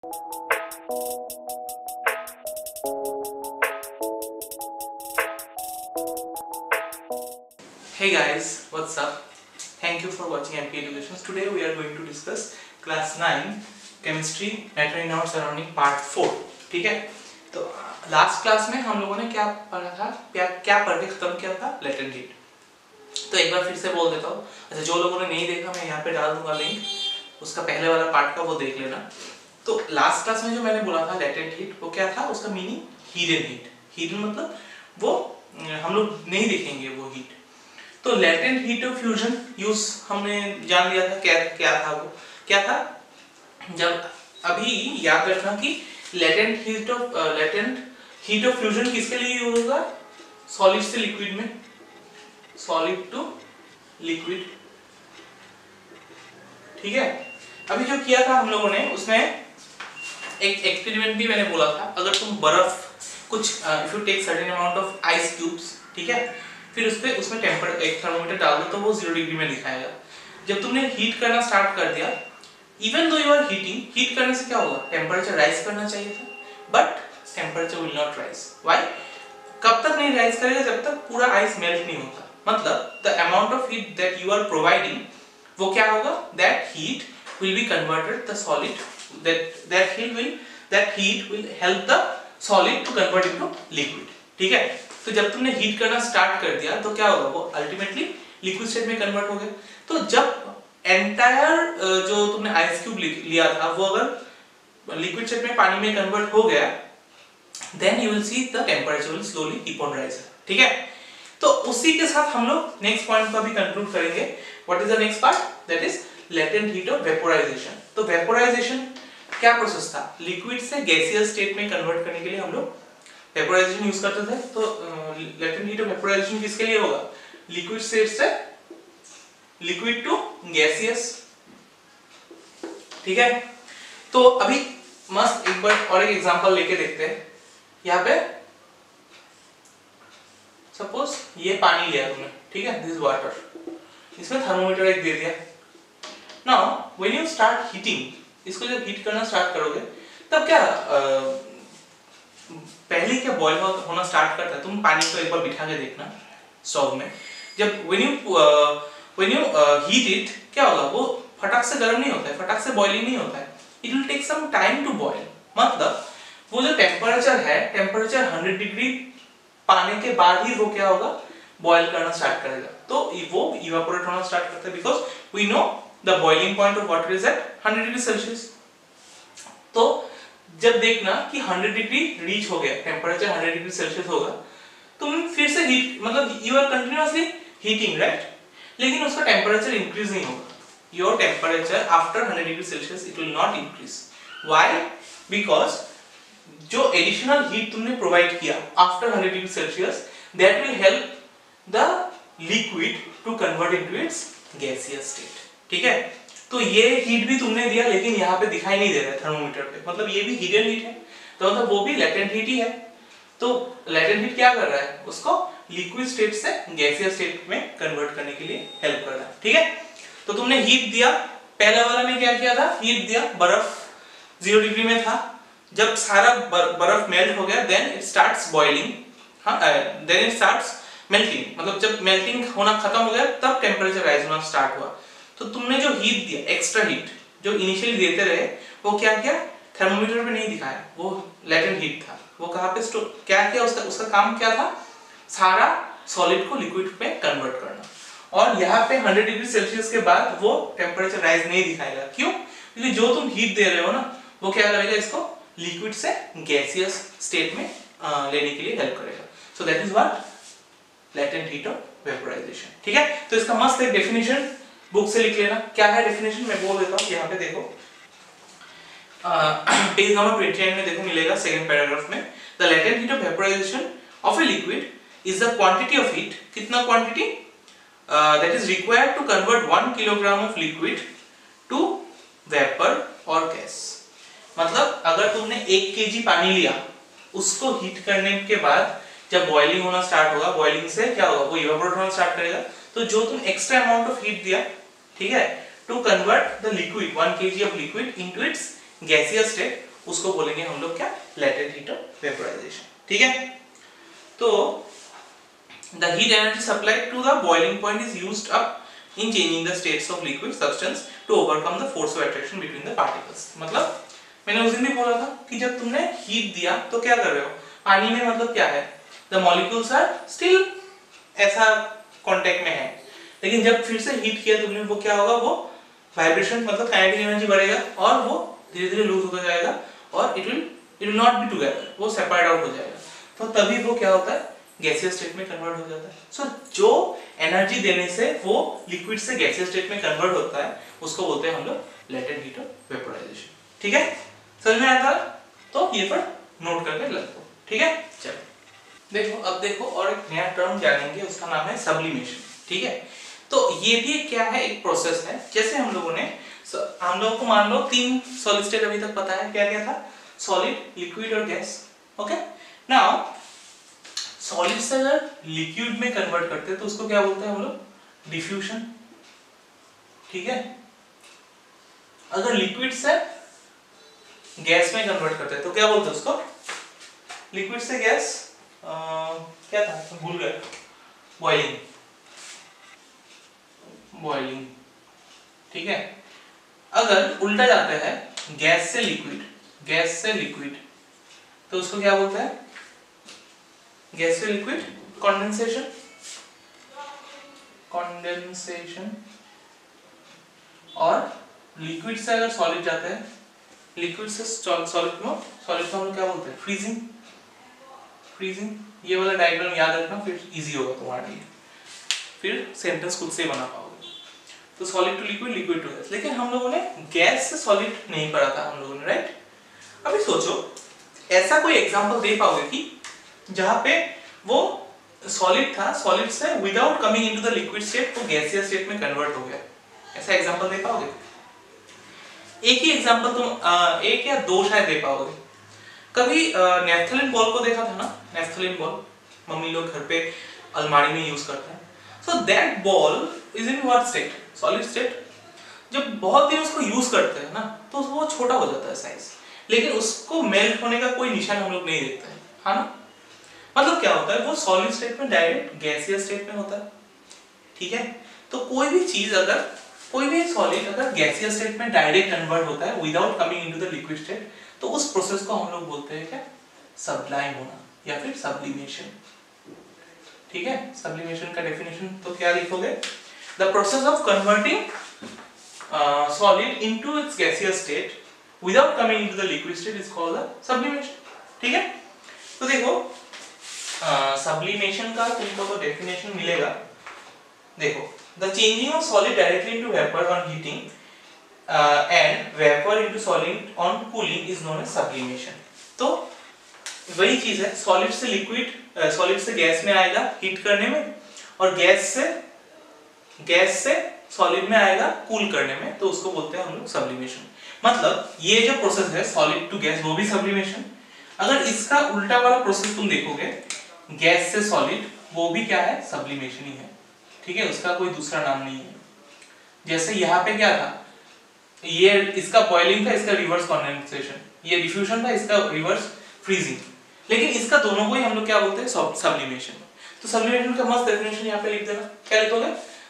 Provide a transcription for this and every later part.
Hey guys, what's up? Thank you for watching MP Education. Today we are going to discuss class 9 chemistry matter in our surrounding part 4. ठीक है? तो last class में हम लोगों ने क्या पढ़ा था? क्या पढ़ के खत्म किया था? Latent heat. तो एक बार फिर से बोल देता हूँ. अच्छा, जो लोगों ने नहीं देखा मैं यहाँ पे डाल दूंगा लिंक. उसका पहले वाला पार्ट का वो देख लेना. तो लास्ट क्लास में जो मैंने बोला था लेटेंट हीट, वो क्या था? उसका मीनिंग हिडन हीट. हिडन मतलब वो हम लोग नहीं देखेंगे वो हीट. तो latent heat of fusion use हमने जान लिया था. क्या था वो? क्या था? जब अभी याद रखना कि लेटेंट हीट ऑफ फ्यूजन किसके लिए यूज होगा? सॉलिड से लिक्विड में, सॉलिड टू लिक्विड. ठीक है. अभी जो किया था हम लोगों ने, उसमें एक एक्सपेरिमेंट भी मैंने बोला था. अगर तुम बर्फ कुछ if you take certain amount of ice cubes, ठीक है, फिर उसमें टेम्पर एक थर्मोमीटर डाल दो तो वो 0 डिग्री में दिखाएगा. जब तुमने हीट करना स्टार्ट कर दिया, even though you are heating, heat करने से क्या होगा? टेम्परेचर राइज करना चाहिए था, but temperature will not rise. Why? कब तक नहीं राइज करेगा? जब तक पूरा आइस मेल्ट नहीं होता. मतलब the amount of heat that you are providing, वो क्या होगा? That heat will be converted the solid, that heat will help the solid to convert into liquid. ठीक है. तो जब तुमने हीट करना स्टार्ट कर दिया तो क्या होगा? वो अल्टीमेटली लिक्विड स्टेट में कन्वर्ट हो गया. तो जब एंटायर जो तुमने आइस क्यूब लिया था वो अगर लिक्विड स्टेट में पानी में कन्वर्ट हो गया, then you will see the temperature will slowly keep on rising. ठीक है. तो उसी के साथ हम लोग नेक्स्ट पॉइंट को भी कंक्लूड करेंगे. What is the next part? That is latent heat of vaporisation. तो वेपोराइजेशन क्या प्रोसेस था? लिक्विड से गैसियस स्टेट में कन्वर्ट करने के लिए हम लोग वेपोराइजेशन यूज करते थे. तो लेटेंट हीट ऑफ वेपोराइजेशन किसके लिए होगा? लिक्विड स्टेट से लिक्विड टू गैसियस. ठीक है. तो अभी मस्त एक बार और एक एग्जांपल लेके देखते हैं. यहाँ पे सपोज ये पानी लिया तुमने, ठीक है, दिस वाटर, इसमें थर्मोमीटर एक दे दिया. Now when you start heating, इसको जब हीट करना स्टार्ट करोगे तब क्या पहले क्या बॉयल होना स्टार्ट करता है? तुम पानी को एक बार बिठा के देखना स्टोव में. जब व्हेन यू हीट इट, क्या होगा? वो फटाक से गर्म नहीं होता है, फटाक से बॉइलिंग नहीं होता है. It will take some time to boil. मतलब वो जो टेम्परेचर है, टेम्परेचर 100 डिग्री पाने के बाद ही वो क्या होगा? बॉयल करना स्टार्ट करेगा. तो वो इवेपोरेट होना स्टार्ट करता है, because we know the boiling point of water is at 100 degree Celsius. तो जब देखना कि 100 डिग्री रीच हो गया, टेम्परेचर 100 डिग्री सेल्सियस होगा, तुम फिर से हीट, मतलब you are continuously heating, right? लेकिन उसका टेम्परेचर इंक्रीज नहीं होगा. Your temperature after 100 degree Celsius it will not increase. Why? Because जो एडिशनल हीट तुमने प्रोवाइड किया after 100 degree Celsius, that will help the liquid to convert into its gaseous state. ठीक है. तो ये हीट भी तुमने दिया, लेकिन यहाँ पे दिखाई नहीं दे रहा है थर्मोमीटर पे, मतलब ये भी हिडन हीट है. तो मतलब वो भी लेटेंट हीट ही है. तो लेटेंट हीट क्या कर रहा है? उसको लिक्विड स्टेट से गैसियस स्टेट में कन्वर्ट करने के लिए हेल्प कर रहा है. ठीक है. तो तुमने हीट दिया, पहला वाला में क्या किया था? हीट दिया, बर्फ 0 डिग्री में था. जब सारा बर्फ मेल्ट हो गया, then it starts boiling, then it starts melting. मतलब जब मेल्टिंग होना खत्म हो गया तब टेम्परेचर राइज होना स्टार्ट हुआ. तो तुमने जो हीट दिया, एक्स्ट्रा हीट जो इनिशियली देते रहे, वो क्या किया? थर्मोमीटर पे नहीं दिखाया, वो लेटेंट हीट था. वो कहाँ पे क्या किया? उसका काम क्या था? सारा सॉलिड को लिक्विड में कन्वर्ट करना. और यहाँ पे 100 डिग्री सेल्सियस के बाद वो टेम्परेचर राइज नहीं दिखाएगा. क्यों? क्योंकि जो तुम हीट दे रहे हो ना, वो क्या करेगा? इसको लिक्विड से गैसियस स्टेट में लेने के लिए हेल्प करेगा. सो that is what latent heat of vaporisation. ठीक है. तो इसका मस्त एक डेफिनेशन बुक से लिख लेना. क्या है डेफिनेशन? मैं बोल देता हूँ. यहाँ पे देखो, पेज नंबर 29 में देखो मिलेगा, सेकंड पैराग्राफ में. The latent heat of vaporization of a liquid is the quantity of heat. कितना quantity? That is required to convert 1 kilogram of liquid to vapour और गैस. मतलब अगर तुमने 1 केजी पानी लिया, उसको हीट करने के बाद जब बॉइलिंग होना स्टार्ट होगा, बॉइलिंग से क्या होगा? वो इवेपोरेट होना स्टार्ट करेगा. तो जो तुम एक्स्ट्रा अमाउंट ऑफ हीट दिया, ठीक है, to convert the liquid 1 kg of liquid into its gaseous state, उसको बोलेंगे हम लोग क्या, लेटेंट हीट ऑफ वेपोराइजेशन। ठीक है, तो the heat energy supplied to the boiling point is used up in changing the states of liquid substance to overcome the force of attraction between the particles। मतलब मैंने उस दिन भी बोला था कि जब तुमने हीट दिया तो क्या कर रहे हो, पानी में मतलब क्या है, the molecules are still ऐसा कांटेक्ट में है, लेकिन जब फिर से हीट किया तुमने, वो क्या होगा, वो वाइब्रेशन मतलब काइनेटिक एनर्जी बढ़ेगा और वो धीरे धीरे लूज होता जाएगा और it will not be together, वो सेपरेट आउट हो जाएगा। तो तभी वो क्या होता है, गैसियस स्टेट में कन्वर्ट हो जाता है। सो जो एनर्जी देने से वो लिक्विड से गैसियस स्टेट में कन्वर्ट होता है उसको बोलते हैं हम लोग लेटेंट हीट ऑफ वेपोराइजेशन। ठीक है, समझ में आया था? तो ये पर नोट करके रख दो। ठीक है, चलो देखो, अब देखो और एक नया टर्म जानेंगे, उसका नाम है सब्लिमेशन। ठीक है, तो ये भी क्या है, एक प्रोसेस है। जैसे हम लोगों को मान लो 3 सॉलिड स्टेट अभी तक पता है, क्या क्या था, सॉलिड, लिक्विड और गैस। ओके, नाउ सॉलिड से अगर लिक्विड में कन्वर्ट करते हैं तो उसको क्या बोलते हैं हम लोग, डिफ्यूजन। ठीक है, अगर लिक्विड से गैस में कन्वर्ट करते हैं तो क्या बोलते हैं उसको, लिक्विड से गैस, क्या था भूल गए, बॉइलिंग। ठीक है, अगर उल्टा जाता है गैस से लिक्विड तो उसको क्या बोलते हैं, गैस से लिक्विड, कंडेंसेशन। और लिक्विड से अगर सॉलिड जाता है, लिक्विड से सॉलिड को हम लोग क्या बोलते हैं, फ्रीजिंग। ये वाला डायग्राम याद रखना, फिर इजी होगा तुम्हारे लिए, फिर सेंटेंस खुद से बना पाओगे। तो solid to liquid, liquid to gas. लेकिन हम लोगों ने गैस से सॉलिड नहीं पढ़ा था हम लोगों ने, राइट? अभी सोचो ऐसा कोई एग्जांपल दे पाओगे कि जहां पे वो सॉलिड था, सॉलिड से without coming into the liquid state वो गैसियस स्टेट में कन्वर्ट हो गया, ऐसा एग्जांपल दे पाओगे? एक ही एग्जांपल तुम एक या दो शायद दे पाओगे। कभी नेफ्थलीन बॉल को देखा था ना, नेफ्थलीन बॉल मम्मी लोग घर पे अलमारी में यूज करते हैं। So that ball is in what state, solid state. जब बहुत दिन उसको यूज करते हैं ना तो वो छोटा हो जाता है साइज, लेकिन उसको मेल्ट होने का कोई निशान हम लोग नहीं देखते हैं, है ना? मतलब क्या होता है, वो सॉलिड स्टेट में डायरेक्ट गैसियस स्टेट में होता है। ठीक है, तो कोई भी चीज अगर, कोई भी सॉलिड अगर गैसियस स्टेट में डायरेक्ट कन्वर्ट होता है without coming into the liquid state, तो उस प्रोसेस को हम लोग बोलते हैं क्या, सब्लाइम होना या फिर सब्लिमेशन। ठीक है, सब्लिमेशन का डेफिनेशन तो क्या लिखोगे, the process of converting solid into its gaseous state without coming into the liquid state is called the sublimation. ठीक है, तो देखो सब्लिमेशन का तुमको तो डेफिनेशन मिलेगा। देखो, the changing of solid directly into vapour on heating and vapour into solid on cooling is known as sublimation. तो वही चीज है, सॉलिड से लिक्विड, सॉलिड से गैस में आएगा हीट करने में, और गैस से सॉलिड में आएगा कूल करने में, तो उसको बोलते हैं हम लोग सब्लिमेशन। मतलब ये जो प्रोसेस है सॉलिड टू गैस, वो भी सब्लिमेशन। अगर इसका उल्टा वाला प्रोसेस तुम देखोगे, गैस से सॉलिड, वो भी क्या है, सब्लिमेशन ही है। ठीक है, उसका कोई दूसरा नाम नहीं है। जैसे यहाँ पे क्या था, ये इसका बॉइलिंग था, इसका रिवर्स कंडेंसेशन, ये डिफ्यूजन था, इसका रिवर्स फ्रीजिंग, लेकिन इसका दोनों को ही हम लोग क्या बोलते हैं, सब्लिमेशन। तो सब्लिमेशन का मस्त डेफिनेशन यहाँ पे लिख देना, क्या लिखोगे,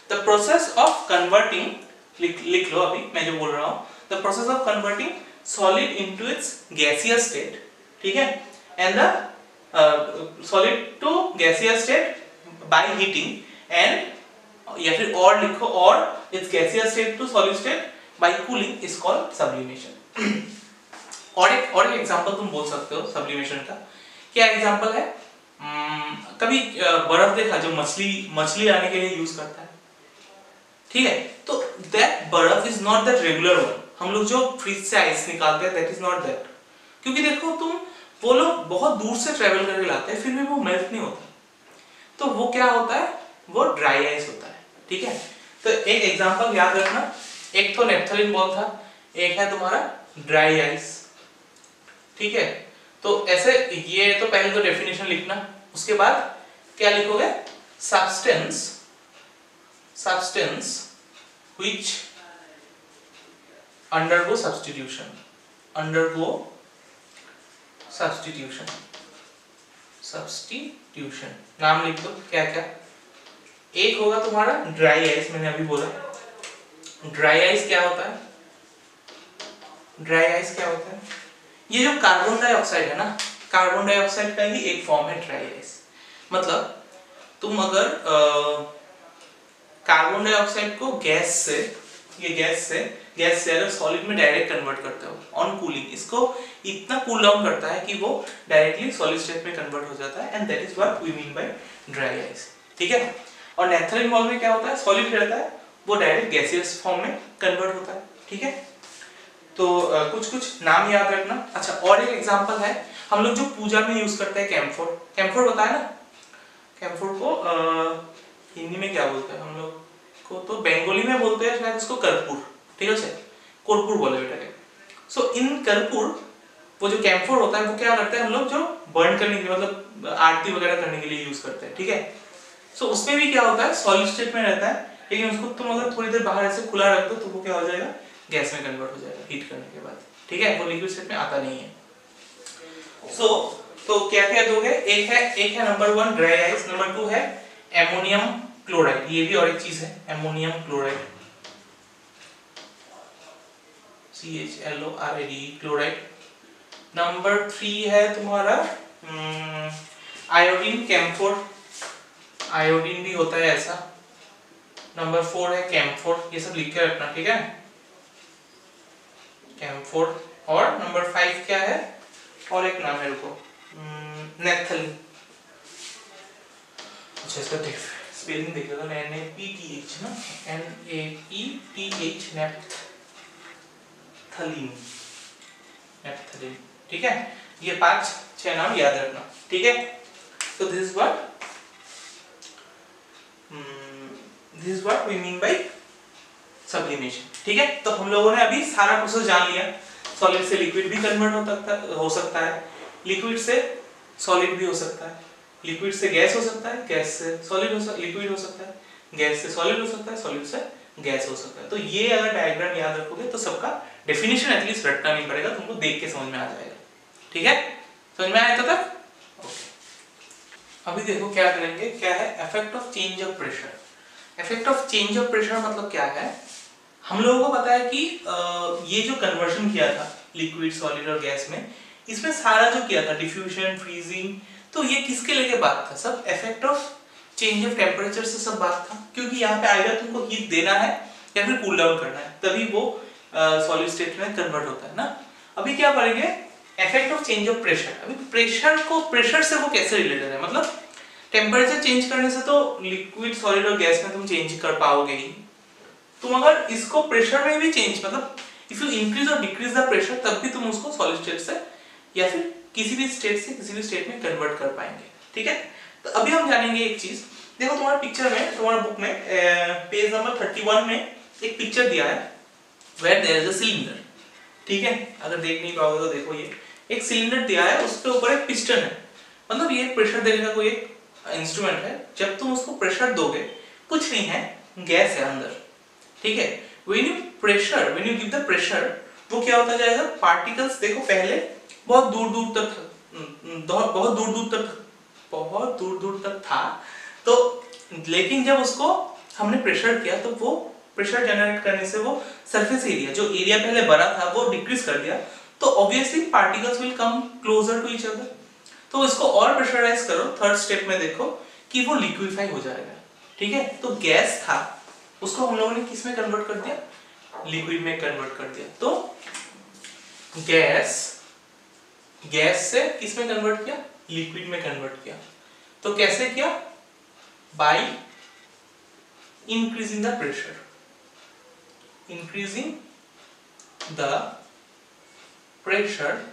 द प्रोसेस ऑफ कन्वर्टिंग, लिख लो अभी मैं जो बोल रहा हूँ, the process of converting solid into its gaseous state, ठीक है, and the solid to gaseous state by heating and, या फिर और लिखो, और its gaseous state to solid state by cooling is called sublimation. और एक एग्जांपल तुम बोल सकते हो सब्लिमेशन का। क्या एग्जांपल है, कभी बर्फ देखा जो मछली आने के लिए यूज करता है, ठीक है, तो दैट बर्फ is not that regular one. हम लोग जो फ्रिज से आइस निकालते हैं दैट इज नॉट दैट, क्योंकि देखो तुम, वो लोग बहुत दूर से ट्रेवल करके लाते हैं, फिर भी वो मेल्ट नहीं होता, तो वो क्या होता है, वो ड्राई आइस होता है। ठीक है, तो एक एग्जांपल याद रखना, एक तो नेफ्थलीन बॉल था, एक है तुम्हारा ड्राई आइस। ठीक है, तो ऐसे ये तो पहले तो डेफिनेशन लिखना, उसके बाद क्या लिखोगे, substance which undergo substitution, substitution नाम लिख दो क्या क्या। एक होगा तुम्हारा ड्राई आइस, मैंने अभी बोला। ड्राई आइस क्या होता है? ड्राई आइस क्या होता है? ये जो कार्बन डाइऑक्साइड है ना, कार्बन डाइऑक्साइड का ही एक फॉर्म है ड्राई आइस। मतलब तुम अगर कार्बन डाइऑक्साइड को गैस से अगर सॉलिड में डायरेक्ट कन्वर्ट करते हो ऑन कूलिंग, इसको इतना कूल डाउन करता है कि वो डायरेक्टली सॉलिड स्टेट में कन्वर्ट हो जाता है, and that is what we mean by dry ice. ठीक है। और नेचुरल मॉल में क्या होता है? सॉलिड रहता है, वो डायरेक्ट गैसियस फॉर्म में कन्वर्ट होता है। ठीक है। तो कुछ कुछ नाम याद रखना। अच्छा, और एक एग्जांपल है, हम लोग जो पूजा में यूज करते हैं कैम्फोर, कैम्फोर बताया ना। कैम्फोर को हिंदी में क्या बोलते हैं हम लोग को? तो बंगाली में बोलते हैं शायद इसको कर्पूर। ठीक है, कर्पूर बोले बेटा के। सो इन कर्पूर, वो जो कैम्फोर होता है वो क्या करते हैं हम लोग, जो बर्न करने के लिए, मतलब आरती वगैरह करने के लिए यूज करते हैं। ठीक है। सो उसमें भी क्या होता है, सॉलिड स्टेट में रहता है, लेकिन उसको तुम अगर थोड़ी देर बाहर ऐसे खुला रख दो तो वो क्या हो जाएगा, गैस में कन्वर्ट हो जाएगा हीट करने के बाद। ठीक है, वो लिक्विड स्टेट में आता नहीं है। तो क्या क्या दोगे? एक है नंबर 1 ड्राई आइस, नंबर 2 है एमोनियम क्लोराइड, ये भी और एक चीज है ammonium chloride, CHLORID chloride. Number 3 है तुम्हारा आयोडीन कैम्फोर, आयोडीन भी होता है ऐसा। नंबर 4 है कैम्फोर, ये सब लिख के रखना। ठीक है, कैम्फोर। और नंबर 5 क्या है? और एक नाम है, रुको, नेपथलीन। अच्छा, इसका स्पेलिंग देख लो, NAPTH ना, NAPTH, नेपथलीन, नेपथलीन। ठीक है, ये 5-6 नाम याद रखना। ठीक है। तो this is what we mean by sublimation. ठीक है। तो हम लोगों ने अभी सारा प्रोसेस जान लिया। सॉलिड से लिक्विड भी कन्वर्ट हो सकता है, लिक्विड से सॉलिड भी हो सकता है, लिक्विड से गैस हो सकता है, गैस से सॉलिड लिक्विड हो सकता है, गैस से सॉलिड हो सकता है, सॉलिड से गैस हो सकता है। तो ये अगर डायग्राम याद रखोगे तो सबका डेफिनेशन एटलीस्ट रटना नहीं पड़ेगा, तुमको देख के समझ में आ जाएगा। ठीक है, समझ में आया तक? ओके। अभी देखो क्या करेंगे, क्या है effect of change of pressure. Effect of change of pressure मतलब क्या है? हम लोगों को पता है कि ये जो कन्वर्शन किया था लिक्विड, सॉलिड और गैस में, इसमें सारा जो किया था डिफ्यूजन, फ्रीजिंग, तो ये किसके लेके बात था? सब effect of change of temperature से सब बात था, क्योंकि यहाँ पे आएगा तुमको हीट देना है या फिर कूल डाउन करना है, तभी वो सॉलिड स्टेट में कन्वर्ट होता है ना। अभी क्या करेंगे, effect of change of pressure. अभी प्रेशर से वो कैसे रिलेटेड है? मतलब टेम्परेचर चेंज करने से तो लिक्विड, सॉलिड और गैस में तुम चेंज कर पाओगे ही। तुम अगर इसको प्रेशर में भी चेंज, मतलब इफ यू इंक्रीज और डिक्रीज द प्रेशर, तब भी तुम उसको सॉलिड स्टेट से या फिर किसी भी स्टेट से किसी भी स्टेट में कन्वर्ट कर पाएंगे। ठीक है। तो अभी हम जानेंगे एक चीज। देखो तुम्हारे पिक्चर में, तुम्हारे बुक में पेज नंबर 31 में एक पिक्चर दिया है, where there is a cylinder. ठीक है, अगर देख नहीं पाओगे तो देखो, ये एक सिलेंडर दिया है, उसके ऊपर एक पिस्टन है, मतलब ये प्रेशर देने का कोई एक इंस्ट्रूमेंट है। जब तुम उसको प्रेशर दोगे, कुछ नहीं है, गैस है अंदर। ठीक है, when you give the pressure, वो क्या होता जाएगा, पार्टिकल्स देखो पहले बहुत दूर दूर तक था, तो लेकिन जब उसको हमने प्रेशर किया तो वो प्रेशर जनरेट करने से वो सरफेस एरिया, जो एरिया पहले बड़ा था, वो डिक्रीज कर दिया, तो obviously particles will come closer to each other. तो इसको और प्रेशराइज करो, थर्ड स्टेप में देखो कि वो लिक्विफाई हो जाएगा। ठीक है, तो गैस था, उसको हम लोगों ने किस में कन्वर्ट कर दिया, लिक्विड में कन्वर्ट कर दिया। तो गैस से किस में कन्वर्ट किया, लिक्विड में कन्वर्ट किया। तो कैसे किया, by increasing the pressure, increasing the pressure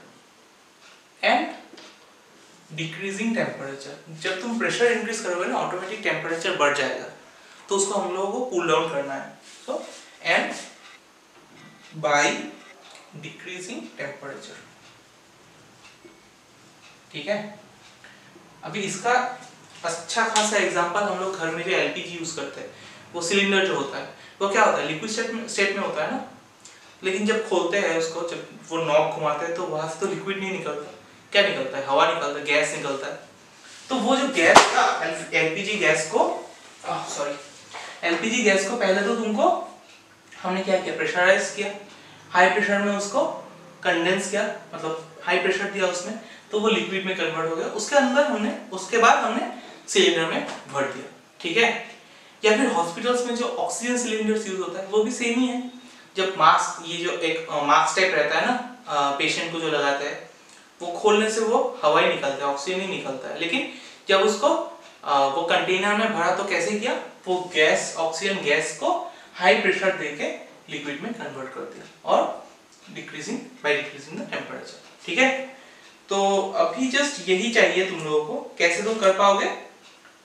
and decreasing temperature. जब तुम प्रेशर इंक्रीज करोगे ना, ऑटोमेटिक टेम्परेचर बढ़ जाएगा, तो उसको हम लोगों को कूल डाउन करना है। So and by decreasing temperature. ठीक है, अभी इसका अच्छा खासा एग्जांपल हम लोग घर में जो एलपीजी यूज करते हैं, वो सिलेंडर जो होता है, वो क्या होता है, लिक्विड स्टेट में होता है ना, लेकिन जब खोलते हैं उसको, जब वो नॉब घुमाते हैं तो वहां से तो लिक्विड नहीं निकलता, क्या निकलता है, हवा निकलता है, गैस निकलता है। तो वो जो गैस का एलपीजी गैस को एलपीजी गैस को पहले तो तुमको हमने क्या किया, प्रेशराइज किया, हाई प्रेशर में उसको कंडेंस किया, मतलब हाई प्रेशर दिया उसमें, तो वो लिक्विड में कन्वर्ट हो गया। उसके अंदर हमने, उसके बाद हमने सिलेंडर में भर दिया, ठीक है। या फिर हॉस्पिटल्स में जो ऑक्सीजन सिलेंडर्स यूज होता है वो भी सेम ही है। जब मास्क, ये जो एक मास्क टाइप रहता है ना पेशेंट को जो लगाते हैं, वो खोलने से वो हवा ही निकलता है, ऑक्सीजन ही निकलता है। लेकिन जब उसको वो कंटेनर में भरा तो कैसे किया, वो गैस, ऑक्सीजन गैस को हाई प्रेशर देके लिक्विड में कन्वर्ट कर दिया और डिक्रीजिंग द टेम्परेचर, ठीक है। तो अभी जस्ट यही चाहिए तुम लोगों को, कैसे तुम कर पाओगे।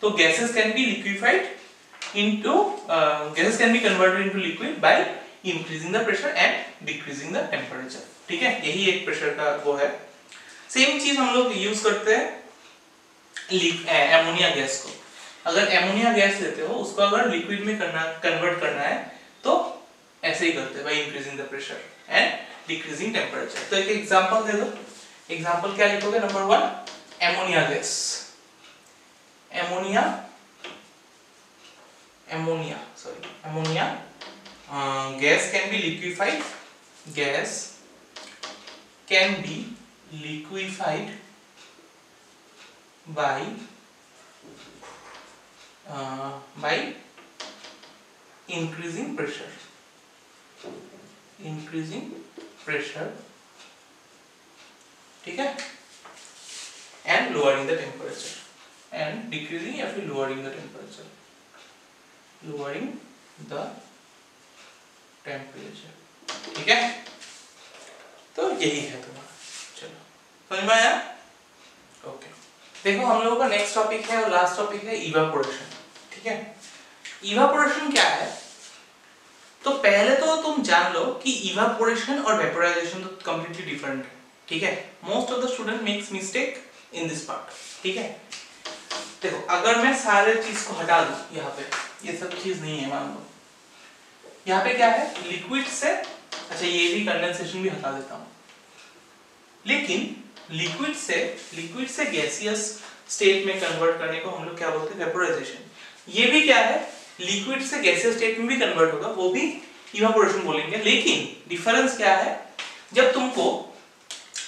तो gases can be liquefied into gases can be converted into liquid by increasing the pressure and decreasing the temperature, ठीक है। यही एक प्रेशर का वो है। सेम चीज हम लोग यूज करते हैं एमोनिया गैस को। अगर एमोनिया गैस लेते हो, उसको अगर लिक्विड में कन्वर्ट करना है तो ऐसे ही करते हैं, by increasing the pressure and decreasing temperature. तो एक एग्जांपल दे दो। एग्जांपल क्या लिखोगे, number 1 ammonia gas. ammonia gas can be liquefied, gas can be liquefied by increasing pressure, ठीक है, and lowering the temperature, and decreasing या फिर lowering the temperature, ठीक है। तो यही है तुम्हारा। चलो समझ में आया? ओके, देखो हम लोगों का नेक्स्ट टॉपिक है और लास्ट टॉपिक है इवापोरेशन, ठीक है। इवापोरेशन क्या है, तो पहले तो तुम जान लो कि इवापोरेशन और वेपोराइजेशन तो कंप्लीटली डिफरेंट है, ठीक है। Most of the student makes mistake in this part, ठीक है। देखो अगर मैं सारे चीज को हटा दूं, यहाँ पे ये सब चीज नहीं है, मान लो यहाँ पे क्या है, लिक्विड से, अच्छा ये भी कंडेंसेशन भी हटा देता हूं, लेकिन लिक्विड से गैसियस स्टेट में कन्वर्ट करने को हम लोग क्या बोलते हैं, वेपोराइजेशन। ये भी क्या है, लिक्विड से गैसियस स्टेट में भी कन्वर्ट होगा, वो भी इवापोरेशन बोलेंगे। लेकिन डिफरेंस क्या है, जब तुमको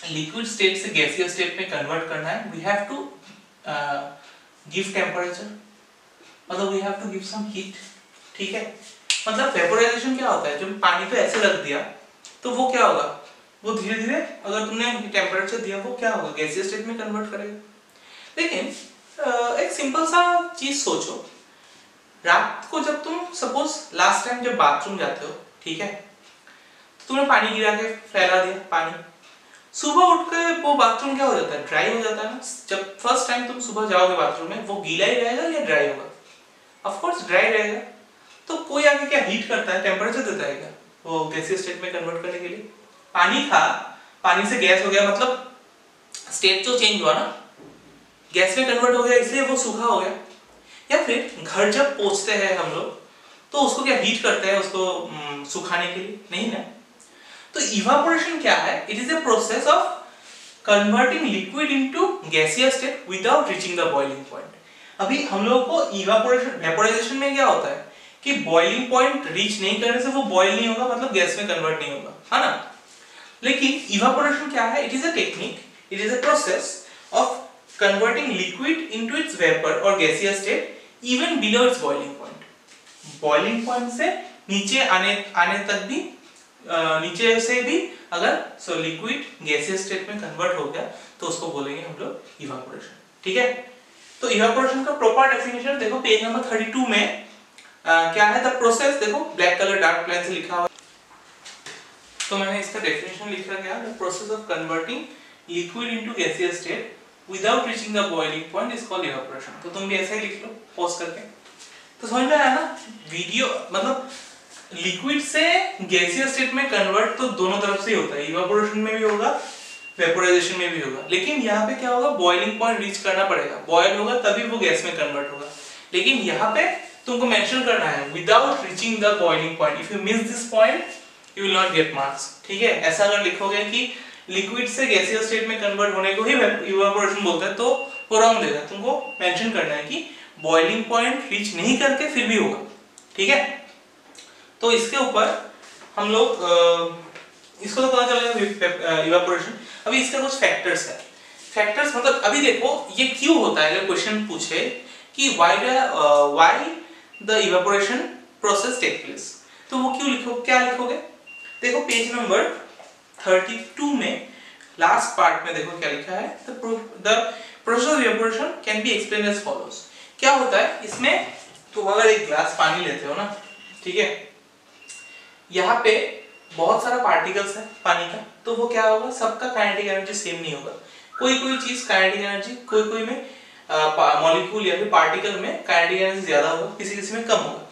लिक्विड स्टेट से गैसियस स्टेट में कन्वर्ट करना है, we have to give temperature, मतलब we have to give some heat, ठीक है। मतलब वेपोराइजेशन क्या होता है, जब पानी पे ऐसे रख दिया तो वो क्या होगा, वो धीरे धीरे अगर तुमने टेम्परेचर दिया, वो क्या होगा, गैसियस स्टेट में कन्वर्ट करेगा। लेकिन एक सिंपल सा चीज सोचो, रात को जब तुम सपोज लास्ट टाइम जब बाथरूम जाते हो, ठीक है, तुमने पानी गिरा के फैला दिया पानी, सुबह उठ के वो बाथरूम क्या हो जाता है, ड्राई हो जाता है ना। जब फर्स्ट टाइम तुम सुबह जाओगे बाथरूम में, वो गीला ही रहेगा या ड्राई होगा, ऑफ कोर्स ड्राई रहेगा। तो कोई आगे क्या हीट करता है, टेम्परेचर देता है क्या, वो गैसियस स्टेट में कन्वर्ट करने के लिए। पानी था, पानी से गैस हो गया, मतलब स्टेट तो चेंज हुआ ना, गैस में कन्वर्ट हो गया, इसलिए वो सूखा हो गया। या फिर घर जब पोंछते हैं हम लोग, तो उसको क्या हीट करते हैं, उसको सुखाने के लिए, नहीं ना। तो इवापोरेशन क्या है, it is a process of converting liquid into gaseous state without reaching the boiling point. अभी हम लोगों को इवापोरेशन, वेपोराइजेशन में क्या होता है कि बॉइलिंग पॉइंट रीच नहीं करने से वो बॉयल नहीं होगा, मतलब गैस में कन्वर्ट नहीं होगा, है ना। लेकिन इवापोरेशन क्या है, it is a technique, it is a process of converting liquid into its vapour और gaseous state even below its boiling point. Boiling point से नीचे आने तक भी, नीचे से भी अगर लिक्विड गैसियस स्टेट में कन्वर्ट हो गया तो उसको बोलेंगे हम लोग इवापोरेशन, ठीक है। तो इवापोरेशन का प्रॉपर डेफिनेशन देखो पेज नंबर 32 में क्या है, द प्रोसेस, देखो ब्लैक कलर डार्क लाइन से लिखा हुआ, तो मैंने इसका डेफिनेशन लिखा गया, the process of converting liquid into gaseous state without reaching the boiling point is called evaporation. तो तुम भी ऐसा ही लिख लो पॉज करके, तो समझ में आया ना। वीडियो मतलब लिक्विड से गैसियस स्टेट में कन्वर्ट तो दोनों तरफ से ही होता है, इवापोरेशन में भी होगा, वेपोराइजेशन में भी होगा। लेकिन यहाँ पे क्या होगा, बॉइलिंग पॉइंट रीच करना पड़ेगा, बॉयल होगा तभी वो गैस में कन्वर्ट होगा। लेकिन यहाँ पे तुमको मेंशन करना है without reaching the boiling point, if you miss this point you will not get marks, ठीक है। ऐसा अगर लिखोगे कि लिक्विड से गैसियस स्टेट में कन्वर्ट होने को ही इवेपोरेशन बोलते हैं, तो वो रॉन्ग देगा। तुमको मेंशन करना है कि बॉइलिंग पॉइंट रीच नहीं करके फिर भी होगा, ठीक है। तो इसके ऊपर हम लोग इसको तो पता चलेगा इवेपोरेशन। अभी इसका कुछ फैक्टर्स है। फैक्टर्स मतलब अभी देखो ये क्यों होता है, अगर क्वेश्चन पूछे कि why the evaporation process take place, तो वो क्यों लिखो, क्या लिखोगे? देखो पेज नंबर 32 में लास्ट पार्ट में देखो क्या लिखा है, the process of evaporation can be explain as follows. क्या होता है इसमें, तुम अगर एक ग्लास पानी लेते हो ना, ठीक है, यहाँ पे बहुत सारा पार्टिकल्स है पानी का, तो वो क्या होगा, सबका काइनेटिक एनर्जी सेम नहीं होगा। कोई कोई चीज काइनेटिक एनर्जी कोई में मॉलिक्यूल या फिर पार्टिकल में काइनेटिक एनर्जी ज्यादा होगा, किसी किसी में कम होगा।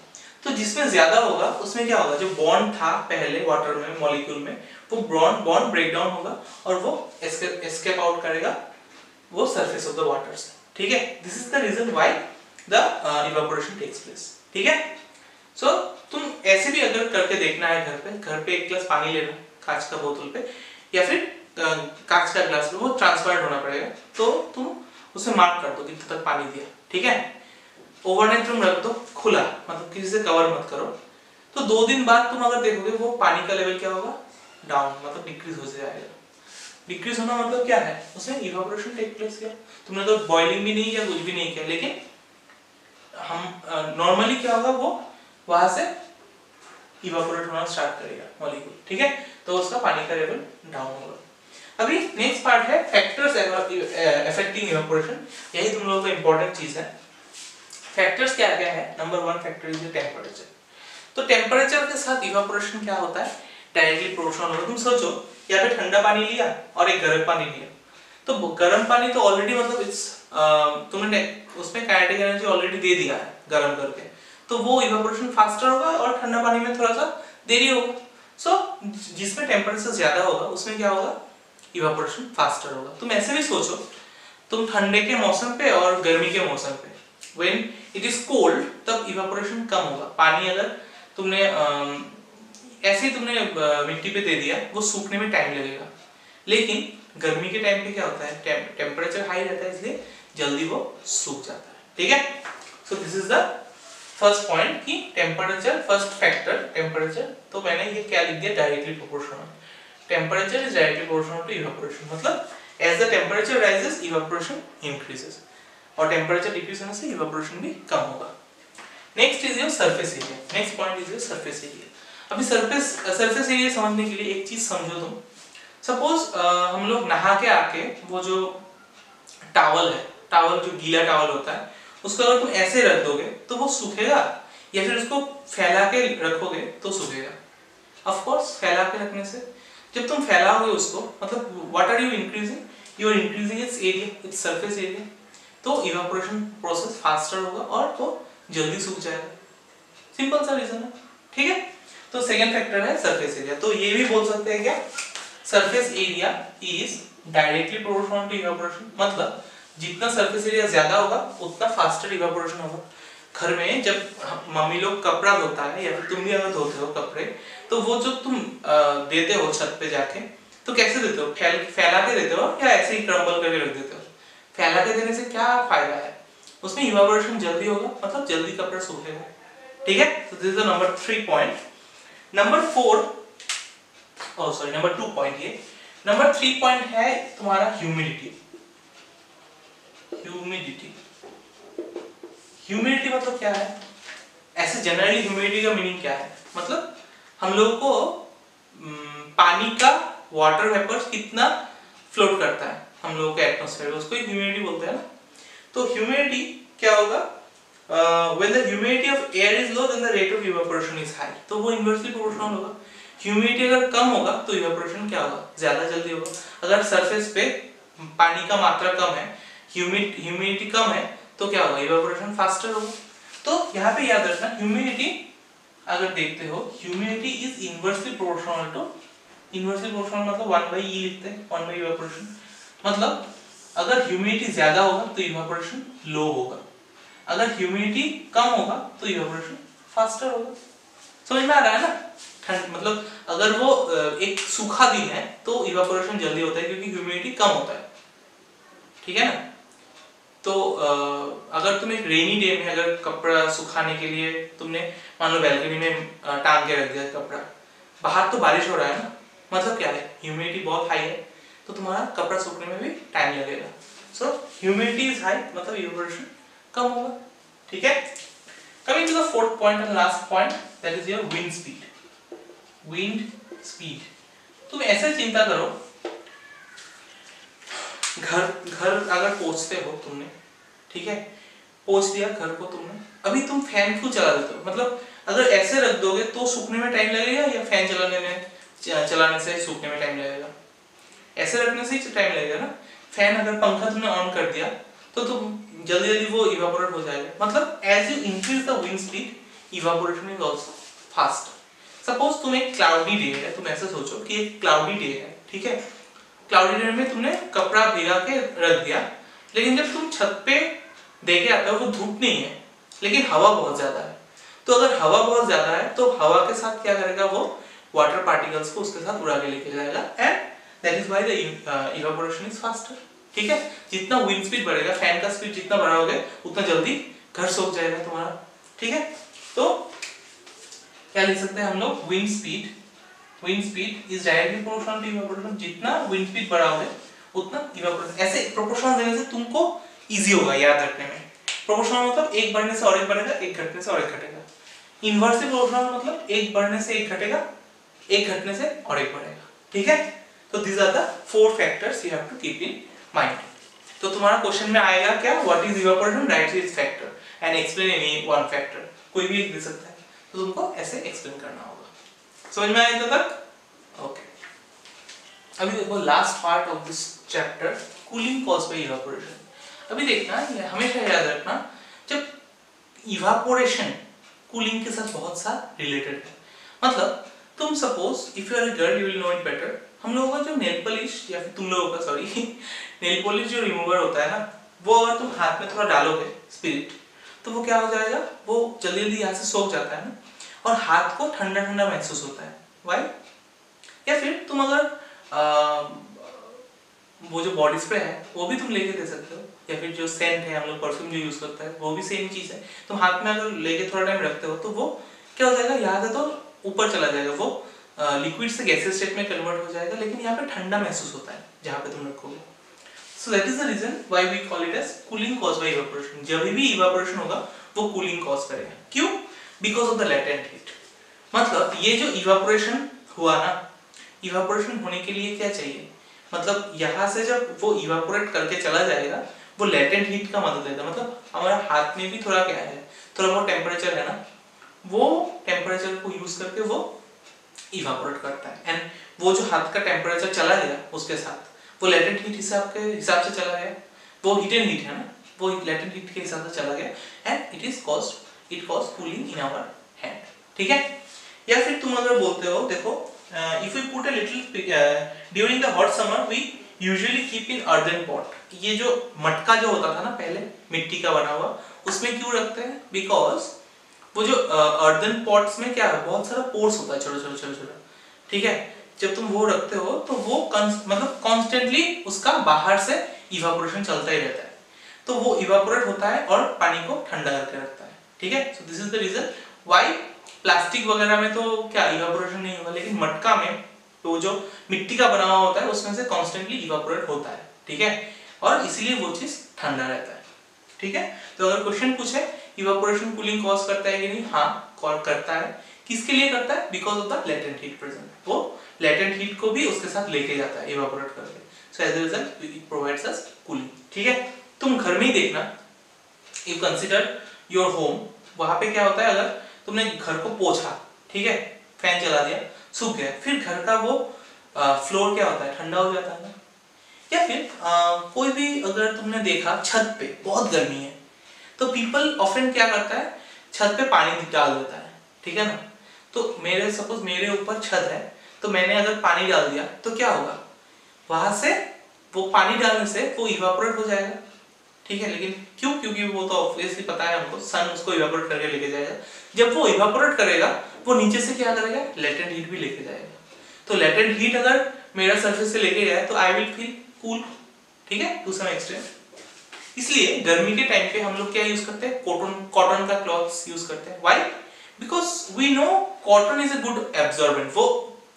तो जिसमें ज्यादा होगा उसमें क्या होगा, जो बॉन्ड था पहले वाटर में मॉलिक्यूल में, वो बॉन्ड ब्रेक डाउन होगा और वो एस्केप आउट करेगा वो सरफेस ऑफ द वाटर से, ठीक है। This is the reason why the evaporation takes place, ठीक है। सो तुम ऐसे भी अगर करके देखना है घर पे एक गिलास पानी लेना कांच का बोतल पे या फिर कांच का ग्लास, वो ट्रांसपेरेंट होना पड़ेगा, तो तुम उसे मार्क कर दो कितना तक पानी दिया, ठीक है। ओवरनाइट तुम रख दो खुला, मतलब किसी से कवर मत करो। तो 2 दिन बाद तुम अगर देखोगे वो पानी का लेवल क्या होगा, डाउन, मतलब डिक्रीज हो जाएगा। डिक्रीज होना मतलब क्या है, उसमें इवेपोरेशन टेक प्लेस किया, तुमने तो बॉइलिंग भी नहीं किया, कुछ भी नहीं किया, लेकिन हम नॉर्मली क्या होगा, वो वहां से इवेपोरेट होना स्टार्ट करेगा मॉलिक्यूल, ठीक है। तो उसका पानी का लेवल डाउन होगा। अभी नेक्स्ट पार्ट है फैक्टर्स अफेक्टिंग इवेपोरेशन, यही तुम लोगों का इंपॉर्टेंट चीज है। फैक्टर्स क्या क्या है? Number 1 factor is temperature. तो टेम्परेचर के साथ इवेपोरेशन क्या होता है, डायरेक्टली प्रोपोर्शनल होता है। तुम सोचो यहाँ पे ठंडा पानी लिया और एक गर्म पानी लिया, तो गर्म पानी तो ऑलरेडी मतलब तुमने उसमें काइनेटिक एनर्जी ऑलरेडी दे दिया है गर्म करके, तो वो इवेपोरेशन फास्टर होगा और ठंडा पानी में थोड़ा सा देरी होगा। सो जिसमें टेम्परेचर ज्यादा होगा उसमें क्या होगा, इवेपोरेशन फास्टर होगा। तुम ऐसे भी सोचो, तुम ठंडे के मौसम पे और गर्मी के मौसम पे, when it is cold तब इवेपोरेशन कम होगा। पानी अगर तुमने ऐसे ही तुमने मिट्टी पे दे दिया, वो सूखने में टाइम लगेगा, लेकिन गर्मी के टाइम पे क्या होता है, टेम्परेचर हाई रहता है, इसलिए जल्दी वो सूख जाता है, ठीक है। So this is the first point कि टेम्परेचर, फर्स्ट फैक्टर टेम्परेचर। तो मैंने ये क्या लिख दिया, directly proportional. Temperature is directly proportional to evaporation, मतलब as the temperature rises evaporation increases, और टेम्परेचर डिक्रीज होने से इवेपोरेशन भी कम होगा। Next is your surface area. Next point is your surface area. अभी सरफेस एरिया समझने के लिए एक चीज समझो तुम। सपोज हम लोग नहा के आके वो जो टॉवल है, टॉवल जो गीला टॉवल होता है, उसको अगर तुम ऐसे रख दोगे तो वो सूखेगा, या फिर उसको फैला के रखोगे तो सूखेगा। ऑफ कोर्स फैला के रखने से, जब तुम फैलाओगे उसको, मतलब what are you increasing, you are increasing its area, its surface area, तो इवेपोरेशन प्रोसेस फास्टर होगा और वो जल्दी सूख जाएगा। सिंपल सा रीजन है, ठीक है। तो सेकंड फैक्टर है सरफेस एरिया। तो ये भी बोल सकते हैं क्या, surface area is directly proportional to evaporation, मतलब जितना सरफेस एरिया ज्यादा होगा उतना फास्टर इवेपोरेशन होगा। घर में जब मम्मी लोग कपड़ा धोता है या फिर तुम भी अगर धोते हो कपड़े, तो वो जो तुम देते हो छत पे जाके, तो कैसे देते हो, फैला के देते हो या ऐसे ही क्रम्बल करके रख देते हो? फैला के देने से क्या फायदा है, उसमें इवेपोरेशन जल्दी होगा, मतलब जल्दी कपड़ा सूखेगा, ठीक है। तो this is the number 3 point. Number 2 point, ये नंबर 3 पॉइंट है तुम्हारा ह्यूमिडिटी। ह्यूमिडिटी मतलब क्या है, ऐसे जनरली ह्यूमिडिटी का मीनिंग क्या है, मतलब हम लोग को पानी का वाटर वेपर कितना फ्लोट करता है हम लोगों के एटमॉस्फेयर में, उसको ह्यूमिडिटी बोलते हैं ना। तो ह्यूमिडिटी क्या होगा, when the humidity of air is low then the rate of evaporation is high, तो वो इनवर्सली प्रोपोर्शनल होगा। ह्यूमिडिटी अगर कम होगा तो इवेपोरेशन क्या होगा, ज्यादा जल्दी होगा। अगर सरफेस पे पानी का मात्रा कम है, ह्यूमिडिटी कम है, तो क्या होगा, इवेपोरेशन फास्टर होगा। तो यहाँ पे याद रखना, ह्यूमिडिटी अगर देखते हो, humidity is inversely proportional to, inversely proportional मतलब 1/E लिखते हैं, 1 बाई इवेपोरेशन। मतलब अगर ह्यूमिडिटी ज्यादा होगा तो इवेपोरेशन लो होगा, अगर ह्यूमिडिटी कम होगा तो इवेपोरेशन फास्टर होगा। समझ में आ रहा है ना? ठंड मतलब अगर वो एक सूखा दिन है तो इवापोरेशन जल्दी होता है क्योंकि ह्यूमिडिटी कम होता है, ठीक है ना? तो अगर तुम एक रेनी डे में अगर कपड़ा सुखाने के लिए तुमने मान लो बैल्कनी में टांग के रख दिया कपड़ा, बाहर तो बारिश हो रहा है ना, मतलब क्या है, ह्यूमिडिटी बहुत हाई है, तो तुम्हारा कपड़ा सूखने में भी टाइम लगेगा। सो ह्यूमिडिटी इज हाई मतलब इवापोरेशन कम होगा, ठीक है? Coming to the fourth point and last point, that is your wind speed. Wind speed, तुम ऐसे चिंता करो, घर अगर पोंछते हो तुमने, ठीक है, पोंछ दिया घर को तुमने, अभी तुम फैन क्यों चला देते हो? मतलब अगर ऐसे रख दोगे तो सूखने में टाइम लगेगा या फैन चलाने से सूखने में टाइम लगेगा? ऐसे रखने से ही टाइम लगेगा ना। फैन अगर पंखा तुमने ऑन कर दिया तो तुम जल्दी जल्दी वो इवापोरेट हो जाएगा। मतलब as you increase the wind speed evaporation is also fast. Suppose तुम एक क्लाउडी डे है, तुम ऐसे सोचो कि एक क्लाउडी डे है, ठीक है, क्लाउडी डे में तुमने कपड़ा भिगा के रख दिया, लेकिन जब तुम छत पे देखे आते हो वो धूप नहीं है लेकिन हवा बहुत ज्यादा है, तो अगर हवा बहुत ज्यादा है तो हवा के साथ क्या करेगा, वो वाटर पार्टिकल्स को उसके साथ उड़ा के लेके जाएगा, and that is why the evaporation is faster, ठीक है? जितना विंड स्पीड बढ़ेगा, फैन का स्पीड जितना बढ़ाओगे उतना जल्दी घर सूख जाएगा तुम्हारा, ठीक है? तो क्या लिख सकते हैं हम लोग, wind speed is directly proportional to evaporation. जितना विंड स्पीड बढ़ाओगे उतना इवापोरेशन, ऐसे प्रोपोर्शनल देने से तुमको इजी होगा याद रखने में। प्रोपोर्शनल मतलब एक बढ़ने से और एक बढ़ेगा, एक घटने से और एक घटेगा। इनवर्सली प्रोपोर्शनल मतलब एक बढ़ने से एक घटेगा, एक घटने से और एक बढ़ेगा, ठीक है? तो these are the four factors you have to keep in mind. तो तुम्हारा क्वेश्चन में आएगा क्या, what is evaporation, right is factor and explain any one factor, कोई भी एक दे सकता है, तो तुमको ऐसे एक्सप्लेन करना होगा। समझ में आया तक? ओके, अभी देखो last part of this chapter, cooling caused by evaporation. अभी देखना, ये हमेशा याद रखना, जब इवापोरेशन कूलिंग के साथ बहुत सा रिलेटेड है। मतलब तुम suppose if you are a girl, you will know it better, हम लोगों का जो नेल पॉलिश या फिर तुम लोगों का सॉरी नेल पॉलिश जो रिमूवर होता है ना, वो अगर तुम हाथ में थोड़ा डालोगे स्पिरिट, तो वो क्या हो जाएगा, वो जल्दी जल्दी यहाँ से सोख जाता है ना, और हाथ को ठंडा ठंडा महसूस होता है। वाई? या फिर तुम अगर वो जो बॉडी स्प्रे है वो भी तुम लेके दे सकते हो, या फिर जो सेंट है हम लोग परफ्यूम जो यूज करता है वो भी सेम चीज है। तुम हाथ में अगर लेके थोड़ा टाइम रखते हो तो वो क्या हो जाएगा, यहाँ से तो ऊपर चला जाएगा, वो लिक्विड से गैसेस स्टेट में कन्वर्ट हो जाएगा, लेकिन यहाँ पे ठंडा महसूस होता है जहाँ पे तुम रखोगे। So that is the reason why we call it as cooling caused by evaporation. जब भी इवापोरेशन होगा वो कूलिंग कॉज करेगा। क्यों? Because of the latent heat. मतलब ये जो इवापोरेशन हुआ ना, इवापोरेशन होने के लिए क्या चाहिए, मतलब यहाँ से जब वो इवापोरेट करके चला जाएगा वो लेटेंट हीट का मदद लेता है। मतलब हमारा हाथ में भी थोड़ा क्या है, थोड़ा बहुत टेम्परेचर है ना, वो टेम्परेचर को यूज करके वो इवापोरेट करता है, एंड वो जो हाथ का टेम्परेचर चला गया उसके साथ वो लेटेंट हीट हिसाब से चला गया, वो हिडन हीट है ना, वो लेटेंट हीट के हिसाब से चला गया, and it cause cooling in our hand, ठीक है? या फिर तुम अगर बोलते हो, देखो if we put a little during the hot summer we usually keep in earthen pot। ये जो मटका जो होता था ना पहले मिट्टी का बना हुआ, उसमें क्यों रखते हैं, बिकॉज वो जो earthen pots में क्या है, बहुत सारा पोर्स होता है छोटा-छोटा, ठीक है? जब तुम वो रखते हो तो वो मतलब कॉन्स्टेंटली उसका बाहर से इवापोरेशन चलता ही रहता है, तो वो इवापोरेट होता है और पानी को ठंडा करके रखता है, ठीक है? So this is the reason why plastic वगैरह में तो क्या इवापोरेशन नहीं होगा, लेकिन मटका में तो जो मिट्टी का बना हुआ होता है उसमें से कॉन्स्टेंटली इवापोरेट होता है, ठीक है? और इसीलिए वो चीज ठंडा रहता है, ठीक है? तो अगर क्वेश्चन पूछे इवापोरेशन कूलिंग कॉज करता है कि नहीं, हाँ कॉज करता है। किसके लिए करता है? Because of the latent heat present, वो लेटेंट हीट को भी उसके साथ लेके जाता है इवापोरेट करके। So as a result it provides us cooling, ठीक है? तुम घर में ही देखना, यू कंसीडर योर होम, वहां पे क्या होता है, अगर तुमने घर को पोंछा, ठीक है, फैन चला दिया, सूख गया, फिर घर का वो फ्लोर क्या होता है, ठंडा हो जाता है ना। या फिर कोई भी अगर तुमने देखा छत पे बहुत गर्मी है तो पीपल ऑफन क्या करता है, छत पे पानी डाल देता है, ठीक है ना? तो सपोज मेरे ऊपर छत है तो मैंने अगर पानी डाल दिया तो क्या होगा, वहां से वो पानी डालने से वो इवापोरेट हो जाएगा, ठीक है? लेकिन क्यों? क्योंकि वो तो ऑब्वियसली पता है हमको, सन उसको इवापोरेट करके लेके जाएगा। जब वो इवापोरेट करेगा वो नीचे से क्या करेगा, लेटेंट हीट भी लेके जाएगा। तो लेटेंट हीट अगर मेरा सरफेस से लेके गया तो आई विल फील कूल, ठीक है, टू सम एक्सटेंट। इसलिए गर्मी के टाइम पे हम लोग क्या यूज करते हैं, कॉटन का क्लॉथ्स यूज करते हैं। Why? Because we know cotton is a good absorbent. वो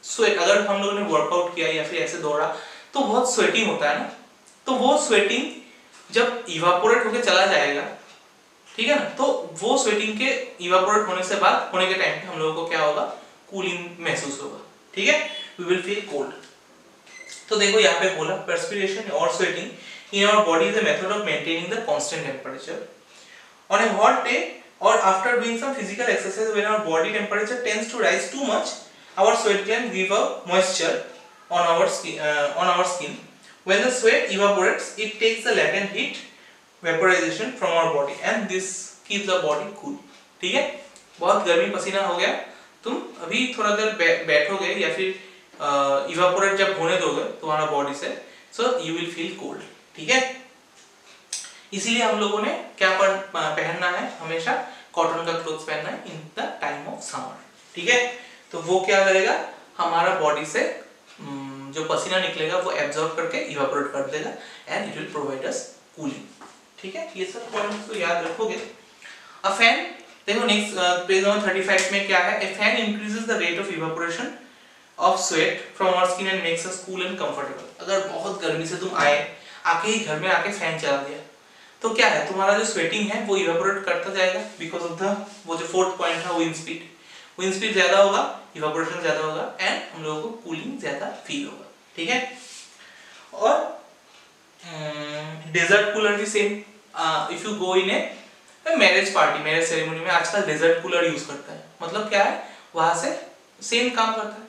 स्वेट, अगर हम लोगों ने वर्कआउट किया या फिर ऐसे दौड़ा तो बहुत स्वेटिंग होता है ना, तो वो स्वेटिंग जब इवापोरेट होके चला जाएगा, ठीक है ना, तो वो स्वेटिंग के इवापोरेट होने से बाद होने के टाइम पे हम लोगों को क्या होगा, कूलिंग महसूस होगा, ठीक है, वी विल फील कोल्ड। तो देखो यहाँ पे बोला perspiration और sweating in our body is a method of maintaining the constant temperature on a hot day or after doing some physical exercise. When our body temperature tends to rise too much, our sweat glands give out moisture on our skin. When the sweat evaporates, it takes the latent heat vaporization from our body and this keeps the body cool, ठीक है। बहुत गर्मी पसीना हो गया, तुम अभी थोड़ा देर बैठोगे या फिर इवापोरेट जब होने दोगे तुम्हारा बॉडी से, so you will feel cold, ठीक है। इसीलिए हम लोगों ने क्या पहनना है, हमेशा कॉटन का क्लोथ्स पहनना है in the time of summer, ठीक है। तो वो क्या करेगा, हमारा बॉडी से जो पसीना निकलेगा वो एब्जॉर्ब करके इवापोरेट कर देगा and it will provide us cooling, ठीक है। ये सब पॉइंट्स तो याद रखोगे। अ फैन, देखो नेक्स्ट पेज नंबर 35 में क्या है, ए fan increases the rate of evaporation of sweat from our skin and makes us cool and comfortable। अगर बहुत गर्मी से तुम आके ही घर में आके फैन चला दिया तो क्या है, तुम्हारा जो स्वेटिंग है वो इवेपोरेट करता जाएगा बिकॉज ऑफ द वो जो फोर्थ पॉइंट था विंड स्पीड ज्यादा होगा, इवेपोरेशन ज्यादा होगा एंड हम लोगों को कूलिंग ज्यादा फील होगा, ठीक है। और डेजर्ट कूलर भी same, if you go in a marriage party, marriage ceremony में आजकल डेजर्ट कूलर यूज करता है, मतलब क्या है, वहां से सेम काम करता है।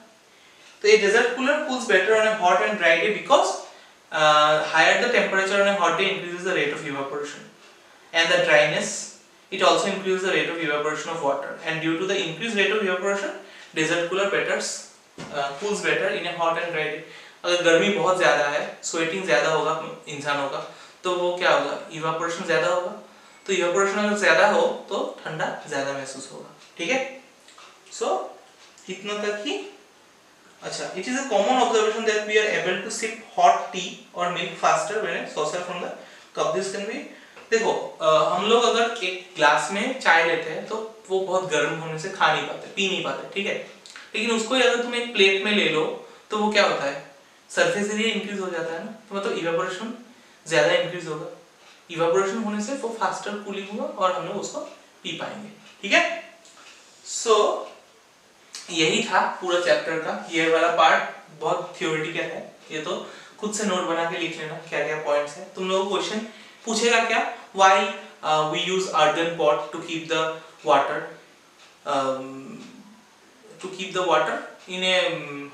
So a desert cooler cools better on a hot and dry day because higher the temperature on a hot day increases the rate of evaporation, and the dryness it also increases the rate of evaporation of water, and due to the increased rate of evaporation desert cooler cools better in a hot and dry day। अगर गर्मी बहुत ज्यादा है, sweating ज्यादा होगा इंसानों का, तो वो क्या होगा, इवापोरेशन ज्यादा होगा, तो इवापोरेशन अगर ज्यादा हो तो ठंडा ज्यादा महसूस होगा, ठीक है। सो इतना तक ही। अच्छा, it is a common observation that we are able to sip hot tea or milk faster when it's saucer from the cup. This can be, देखो हम लोग अगर एक ग्लास में चाय लेते हैं तो वो बहुत गर्म होने से खा नहीं पाते, पी नहीं पाते, ठीक है। लेकिन उसको अगर तुम एक प्लेट में ले लो तो वो क्या होता है, सरफेस एरिया इंक्रीज हो जाता है ना, तो मतलब इवेपोरेशन ज्यादा इंक्रीज होगा, इवेपोरेशन होने से वो फास्टर कूलिंग होगा और हम लोग उसको पी पाएंगे, ठीक है। सो यही था पूरा चैप्टर का, ये वाला पार्ट बहुत थ्योरेटिकल है, ये तो खुद से नोट बना के लिख लेना क्या क्या पॉइंट्स है। तुम लोगों को क्वेश्चन पूछेगा क्या, why we use earthen pot to keep the water in a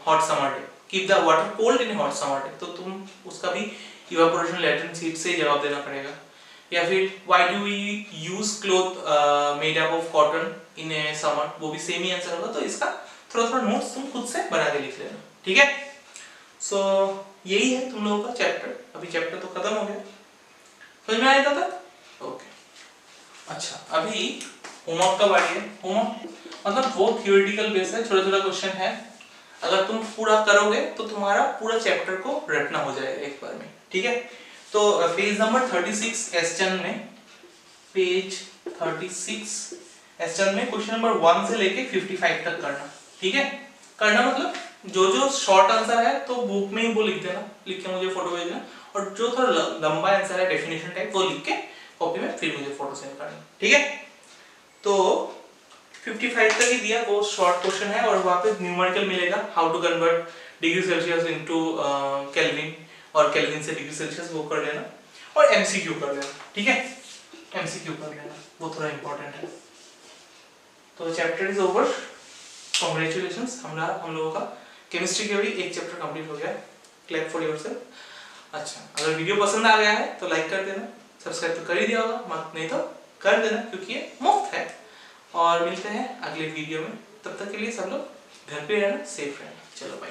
hot summer day, keep the water cold in a hot summer day, तो तुम उसका भी इवेपोरेशन लेटेंट हीट से जवाब देना पड़ेगा। या फिर why do we use cloth made up of cotton in a summer, वो भी सेम ही आंसर होगा। तो इसका थोड़ा थोड़ा नोट्स तुम खुद से बना के लिख लेना, ठीक है। सो यही है तुम लोगों का चैप्टर, अभी चैप्टर तो खत्म हो गया, समझ में आया था? ओके, अच्छा अभी होमवर्क का बारी है। होमवर्क मतलब वो थ्योरेटिकल बेस है, छोटा छोटा क्वेश्चन है, अगर तुम पूरा करोगे तो तुम्हारा पूरा चैप्टर को रटना हो जाएगा एक बार में, ठीक है। तो पेज नंबर 36 एस्टन में, पेज 36 एस्टन में क्वेश्चन नंबर 1 से लेके 55 तक करना, ठीक है। करना मतलब जो जो शॉर्ट आंसर है तो बुक में ही वो लिख देना, लिख के मुझे फोटो भेजना, और जो थोड़ा लंबा आंसर है डेफिनेशन टाइप वो लिख के कॉपी में फिर मुझे फोटो सेंड करना, ठीक है। तो 55 तक ही दिया, वो शॉर्ट क्वेश्चन है और वहां पे न्यूमेरिकल मिलेगा, how to convert degree Celsius into Kelvin और केल्विन से डिग्री सेल्सियस, वो कर लेना और एमसीक्यू कर लेना, ठीक है। एमसीक्यू कर लेना, वो थोड़ा इंपॉर्टेंट है। तो चैप्टर इज ओवर, कांग्रेचुलेशंस, हम लोगों का केमिस्ट्री के भी एक चैप्टर कंप्लीट हो गया, क्लैप फॉर योरसेल्फ। अच्छा, अगर वीडियो पसंद आ गया है तो लाइक कर देना, सब्सक्राइब तो कर ही दिया होगा, मत नहीं तो कर देना क्योंकि ये मुफ्त है। और मिलते हैं अगले वीडियो में, तब तक के लिए सब लोग घर पे रहना, सेफ रहना, चलो बाय।